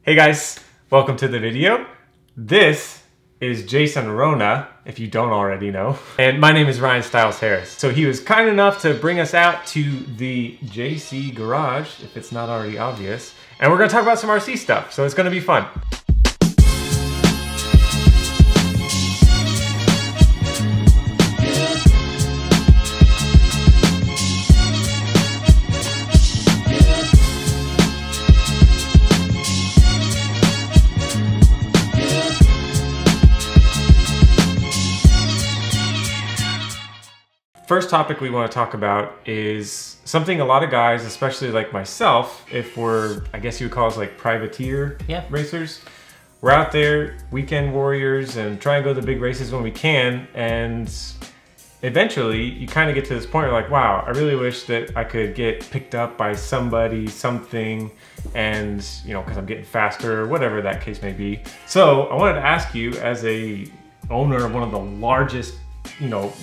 Hey guys, welcome to the video. This is Jason Ruona, if you don't already know. And my name is Ryan Styles Harris. So he was kind enough to bring us out to the JC garage, if it's not already obvious. And we're gonna talk about some RC stuff, so it's gonna be fun. First topic we want to talk about is something a lot of guys, especially like myself, if we're, I guess you would call us like privateer racers, we're out there, weekend warriors, and try and go to the big races when we can. And eventually you kind of get to this point where like, wow, I really wish that I could get picked up by somebody, something, and you know, because I'm getting faster or whatever that case may be. So I wanted to ask you, as a owner of one of the largest, you know,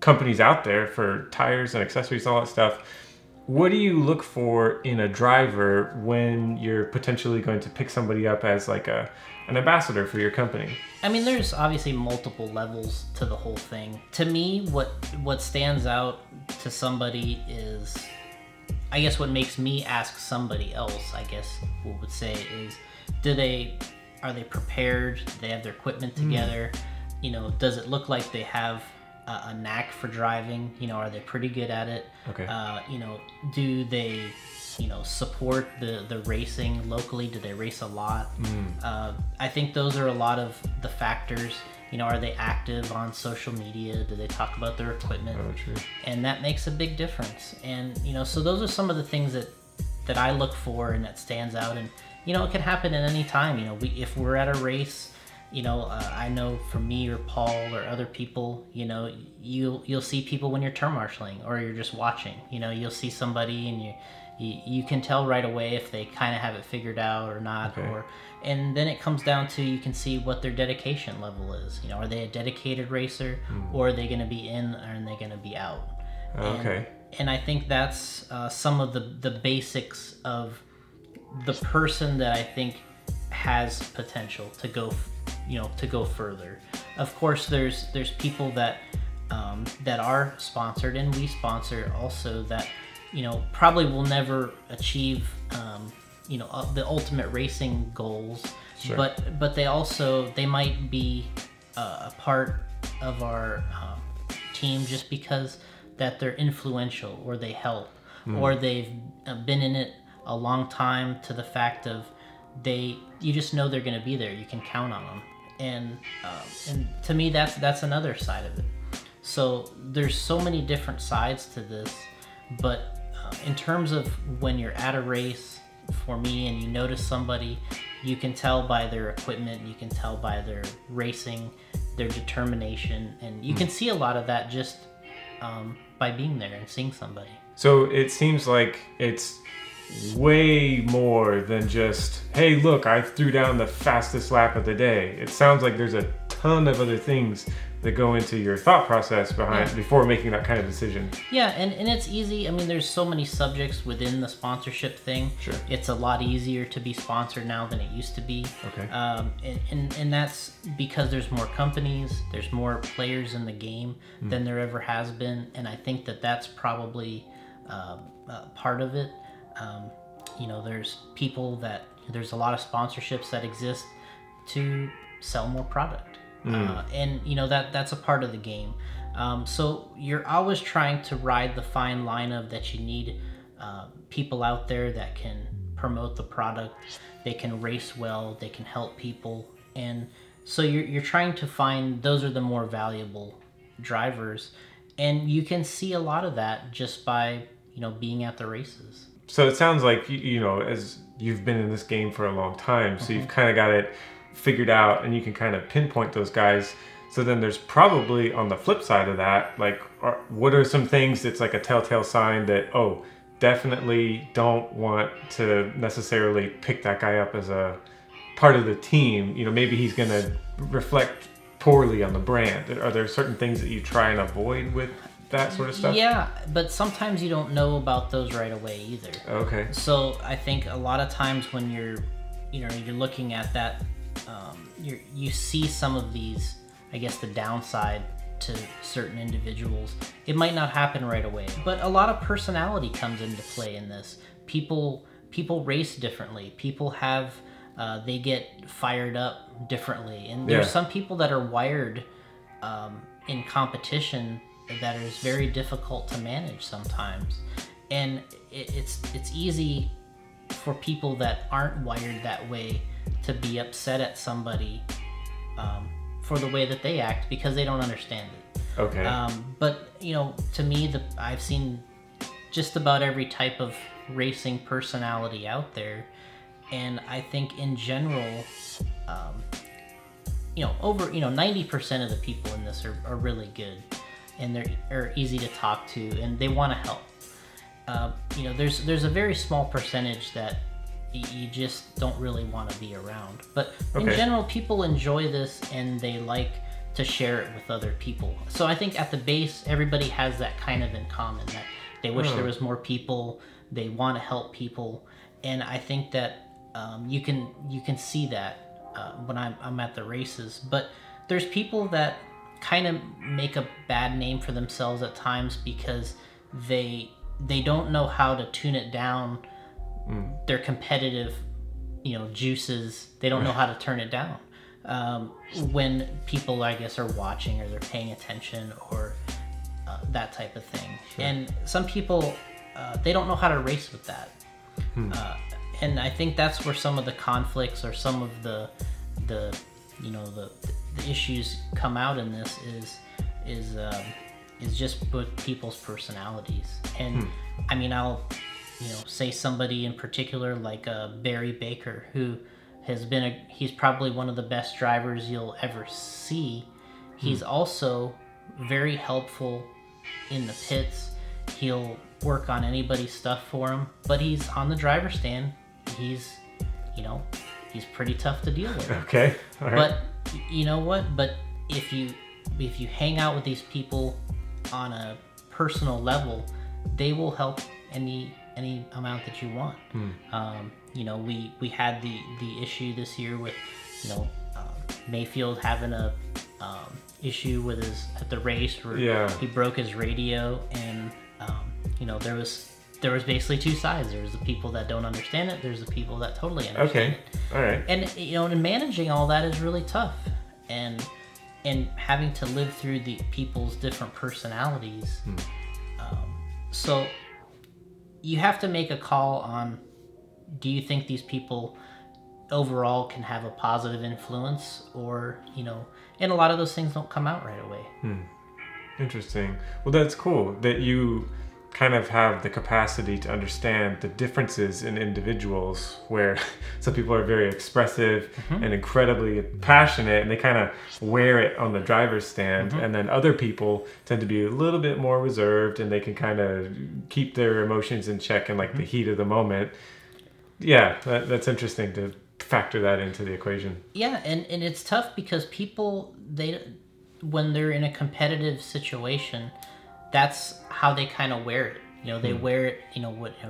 companies out there for tires and accessories, all that stuff, what do you look for in a driver when you're potentially going to pick somebody up as like an ambassador for your company? I mean, there's obviously multiple levels to the whole thing. To me, what stands out to somebody is, I guess what makes me ask somebody else, I guess what would say is, are they prepared? Do they have their equipment together? You know, does it look like they have a knack for driving? You know, are they pretty good at it? Okay. You know, do they, you know, support the racing locally? Do they race a lot? I think those are a lot of the factors. You know, are they active on social media? Do they talk about their equipment? Oh, true. And that makes a big difference. And, you know, so those are some of the things that I look for and that stands out. And, you know, it can happen at any time. You know, if we're at a race, you know, I know for me or Paul or other people, you know, you'll see people when you're turn marshaling or you're just watching. You know, you'll see somebody and you can tell right away if they kind of have it figured out or not. Okay. And then it comes down to, you can see what their dedication level is. You know, are they a dedicated racer, or are they going to be in, or are they going to be out? Okay. And I think that's some of the basics of the person that I think has potential to go, you know, to go further. Of course, there's people that are sponsored, and we sponsor also, that, you know, probably will never achieve you know, the ultimate racing goals. Sure. But they might be a part of our team just because that they're influential, or they help, or they've been in it a long time, to the fact of you just know they're going to be there. You can count on them. And to me, that's another side of it. So there's so many different sides to this, but in terms of when you're at a race, for me, and you notice somebody, you can tell by their equipment, you can tell by their racing, their determination, and you can see a lot of that just by being there and seeing somebody. So it seems like it's way more than just, hey, look, I threw down the fastest lap of the day. It sounds like there's a ton of other things that go into your thought process behind before making that kind of decision. Yeah, and it's easy. I mean, there's so many subjects within the sponsorship thing. Sure. It's a lot easier to be sponsored now than it used to be. Okay. And that's because there's more companies, there's more players in the game than there ever has been, and I think that's probably part of it. You know, there's a lot of sponsorships that exist to sell more product. And you know, that's a part of the game. So you're always trying to ride the fine line of that. You need people out there that can promote the product, they can race well, they can help people, and so you're trying to find those are the more valuable drivers, and you can see a lot of that just by, you know, being at the races. So it sounds like, you know, as you've been in this game for a long time, so you've kind of got it figured out, and you can kind of pinpoint those guys. So then there's probably, on the flip side of that, like, what are some things that's like a telltale sign that, oh, definitely don't want to necessarily pick that guy up as a part of the team? You know, maybe he's going to reflect poorly on the brand. Are there certain things that you try and avoid with that sort of stuff? Yeah, but sometimes you don't know about those right away either. Okay. So I think a lot of times when you're you're looking at that, you see some of these, I guess, the downside to certain individuals. It might not happen right away, but a lot of personality comes into play in this. People race differently. People have they get fired up differently, and there's some people that are wired in competition that is very difficult to manage sometimes, and it's easy for people that aren't wired that way to be upset at somebody for the way that they act because they don't understand it. Okay. But to me, I've seen just about every type of racing personality out there, and I think in general, over 90% of the people in this are really good, and they're easy to talk to, and they want to help. There's a very small percentage that you just don't really want to be around. But in general, people enjoy this and they like to share it with other people. So I think at the base, everybody has that kind of in common, that they wish there was more people, they want to help people. And I think that you can see that when I'm at the races. But there's people that kind of make a bad name for themselves at times because they don't know how to tune it down. Their competitive, juices, they don't know how to turn it down when people, I guess, are watching or they're paying attention or that type of thing. Sure. And some people, they don't know how to race with that. And I think that's where some of the conflicts or some of the issues come out in this is just with people's personalities. And I mean, I'll say somebody in particular like Barry Baker, who has been he's probably one of the best drivers you'll ever see. He's also very helpful in the pits. He'll work on anybody's stuff for him, but he's on the driver's stand. He's pretty tough to deal with. Okay. All right. But you know what? But if you hang out with these people on a personal level, they will help any amount that you want. We had the issue this year with Mayfield having a issue with at the race where he broke his radio, and there was basically two sides. There was the people that don't understand it. There's the people that totally understand it. All right. And and managing all that is really tough, and having to live through the people's different personalities. So you have to make a call on, do you think these people overall can have a positive influence, or and a lot of those things don't come out right away. Interesting. Well, that's cool that you kind of have the capacity to understand the differences in individuals, where some people are very expressive and incredibly passionate, and they kind of wear it on the driver's stand, and then other people tend to be a little bit more reserved, and they can kind of keep their emotions in check in like the heat of the moment. Yeah, that's interesting to factor that into the equation. Yeah, and it's tough because people, when they're in a competitive situation, that's how they kind of wear it. They wear it,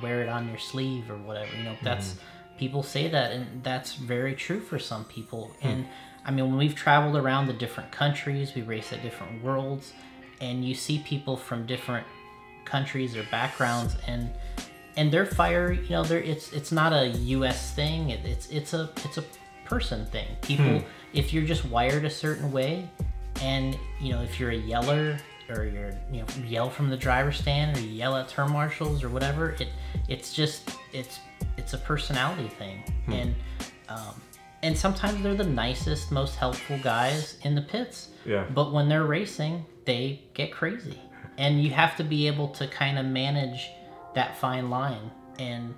wear it on your sleeve or whatever. That's people say that, and that's very true for some people. And I mean, when we've traveled around the different countries, we race at different worlds, and you see people from different countries or backgrounds, and their fire, it's not a U.S. thing. It's a person thing. People, if you're just wired a certain way, and if you're a yeller, or you yell from the driver's stand, or you yell at turn marshals or whatever, it's a personality thing. And sometimes they're the nicest, most helpful guys in the pits. Yeah. But when they're racing, they get crazy, and you have to be able to kind of manage that fine line and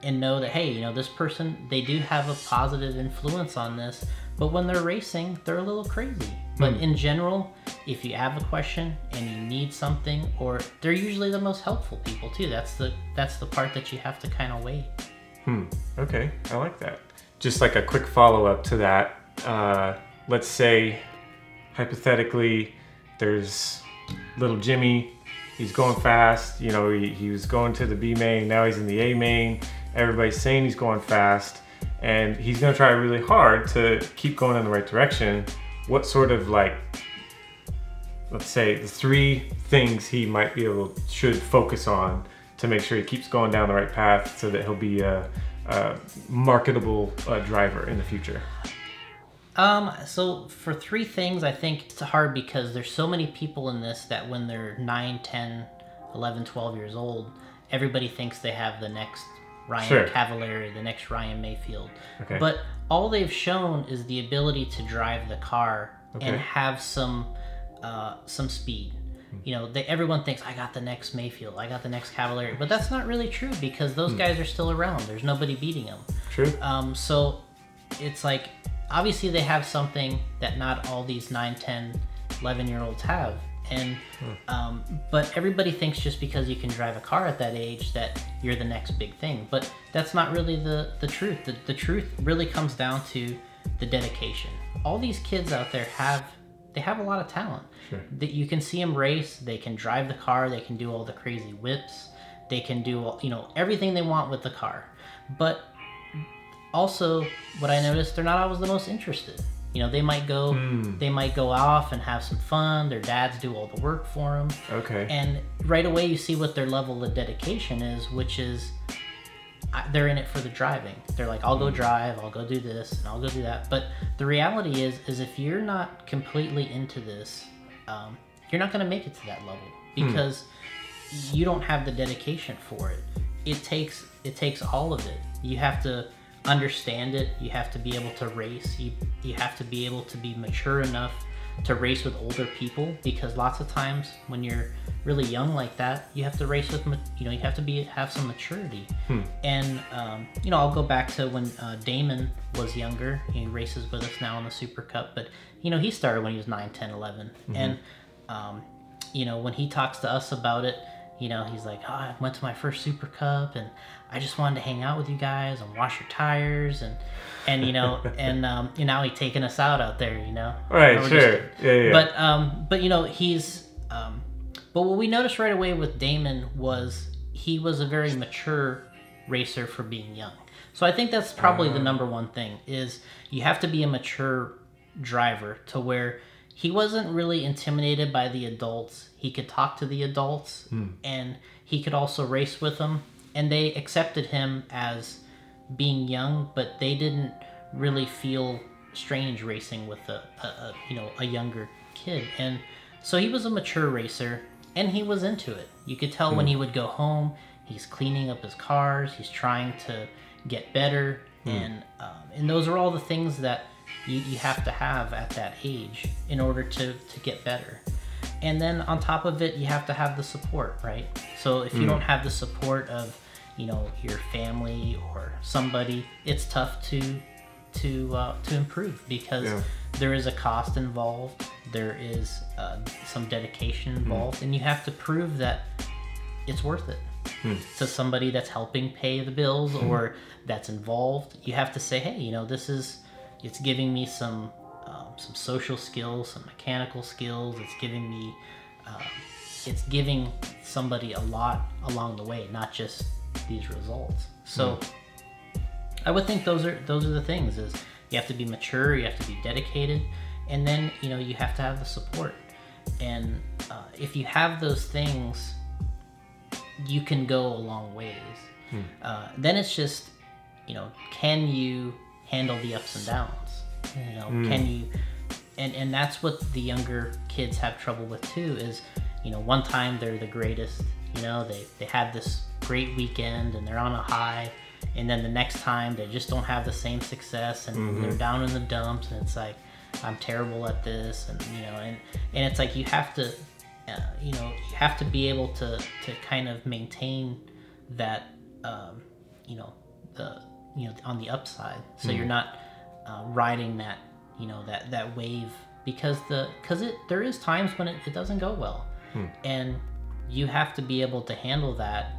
know that, hey, this person, they do have a positive influence on this, but when they're racing, they're a little crazy. But in general, if you have a question and you need something, or they're usually the most helpful people too. That's the part that you have to kind of weigh. Okay, I like that. Just like a quick follow-up to that. Let's say, hypothetically, there's little Jimmy. He's going fast. He was going to the B main. Now he's in the A main. Everybody's saying he's going fast. and he's going to try really hard to keep going in the right direction. What sort of, like, let's say the 3 things he might be able should focus on to make sure he keeps going down the right path so that he'll be a marketable driver in the future? So for 3 things, I think it's hard because there's so many people in this that when they're 9, 10, 11, 12 years old, everybody thinks they have the next Ryan Cavallari, the next Ryan Mayfield. Okay. But all they've shown is the ability to drive the car and have some speed. You know, everyone thinks, I got the next Mayfield, I got the next Cavallari, but that's not really true because those guys are still around. There's nobody beating them. True. So it's like, obviously they have something that not all these 9, 10, 11-year-olds have. And but everybody thinks just because you can drive a car at that age that you're the next big thing. But that's not really the truth. The truth really comes down to the dedication. All these kids out there have a lot of talent. Sure. That you can see them race, they can drive the car, they can do all the crazy whips, they can do, you know, everything they want with the car. But also, what I noticed, they're not always the most interested. You know, they might go off and have some fun. Their dads do all the work for them. Okay. And right away you see what their level of dedication is, which is they're in it for the driving. They're like, I'll go drive, I'll go do this, and I'll go do that. But the reality is if you're not completely into this, you're not going to make it to that level because you don't have the dedication for it. It takes all of it. You have to understand it. You have to be able to race. You have to be able to be mature enough to race with older people, because lots of times when you're really young like that, you have to race with, you know, you have to have some maturity. And you know, I'll go back to when Damon was younger. He races with us now in the Super Cup, but you know, he started when he was 9, 10, 11. And you know, when he talks to us about it, you know, he's like, oh, I went to my first Super Cup and I just wanted to hang out with you guys and wash your tires and you know, and now he's taking us out there, you know. Right, sure. Yeah. But you know, he's but what we noticed right away with Damon was he was a very mature racer for being young. So I think that's probably the number one thing, is you have to be a mature driver to where he wasn't really intimidated by the adults. He could talk to the adults and he could also race with them, and they accepted him as being young, but they didn't really feel strange racing with a younger kid. And so he was a mature racer and he was into it. You could tell when he would go home, he's cleaning up his cars, he's trying to get better, and those are all the things that you have to have at that age in order to get better. And then on top of it, you have to have the support, right? So if you don't have the support of, you know, your family or somebody, it's tough to improve, because there is a cost involved, there is some dedication involved, and you have to prove that it's worth it to somebody that's helping pay the bills or that's involved. You have to say, hey, you know, it's giving me some social skills, some mechanical skills. It's giving somebody a lot along the way, not just these results. So I would think those are the things, is you have to be mature, you have to be dedicated, and then, you know, you have to have the support. And if you have those things, you can go a long ways. Then it's just, you know, can you handle the ups and downs? You know, can you, and that's what the younger kids have trouble with too, is, you know, one time they're the greatest, you know, they had this great weekend and they're on a high, and then the next time they just don't have the same success, and they're down in the dumps, and it's like, I'm terrible at this, and you know, and it's like you have to you know, you have to be able to kind of maintain that you know, on the upside, so you're not riding that, you know, that wave, because there is times when it doesn't go well, and you have to be able to handle that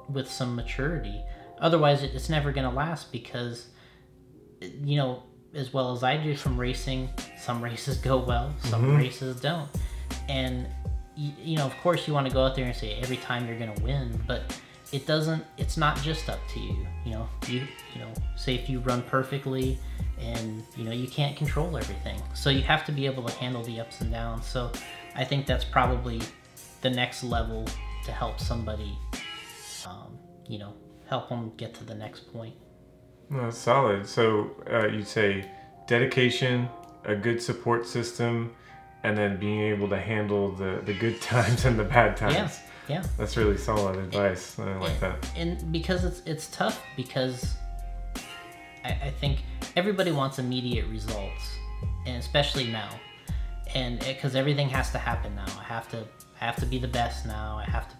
with some maturity. Otherwise it's never going to last, because, you know, as well as I do from racing, some races go well, some races don't. And you know, of course you want to go out there and say every time you're going to win, but it's not just up to you. You know, say if you run perfectly and you can't control everything. So you have to be able to handle the ups and downs. So I think that's probably the next level to help somebody, help them get to the next point. No, that's solid. So you'd say dedication, a good support system, and then being able to handle the good times and the bad times. Yeah. That's really solid advice. I like that. And because it's tough, because I think everybody wants immediate results, and especially now, and because everything has to happen now. I have to be the best now. I have to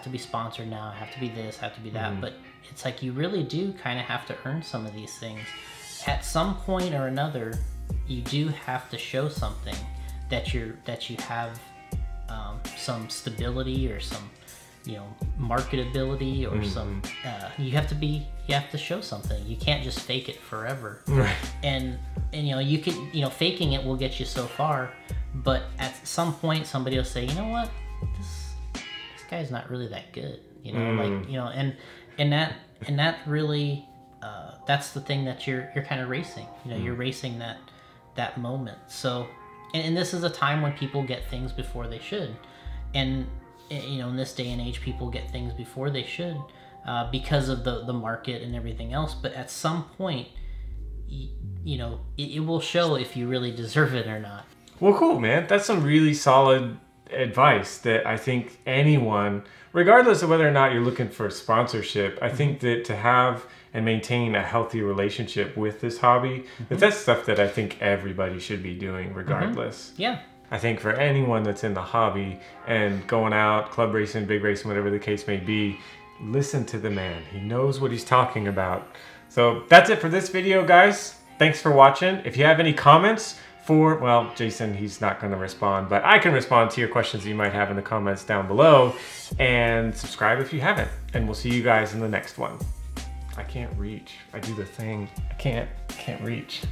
be sponsored now. I have to be this. I have to be that. But it's like you really do kind of have to earn some of these things. At some point or another, you do have to show something that you have some stability or some marketability or some you have to show something. You can't just fake it forever. Right. And you can faking it will get you so far, but at some point somebody will say, you know what, this guy's not really that good, and that really that's the thing that you're kind of racing. You're racing that moment. So and this is a time when people get things before they should, and in this day and age people get things before they should because of the market and everything else. But at some point it will show if you really deserve it or not. Well, cool, man. That's some really solid advice that I think anyone, regardless of whether or not you're looking for sponsorship, I think that to have and maintain a healthy relationship with this hobby, that's stuff that I think everybody should be doing regardless. Yeah. I think for anyone that's in the hobby and going out, club racing, big racing, whatever the case may be, listen to the man. He knows what he's talking about. So that's it for this video, guys. Thanks for watching. If you have any comments well, Jason, he's not going to respond, but I can respond to your questions that you might have in the comments down below, and subscribe if you haven't, and we'll see you guys in the next one. I can't reach. I do the thing. I can't reach.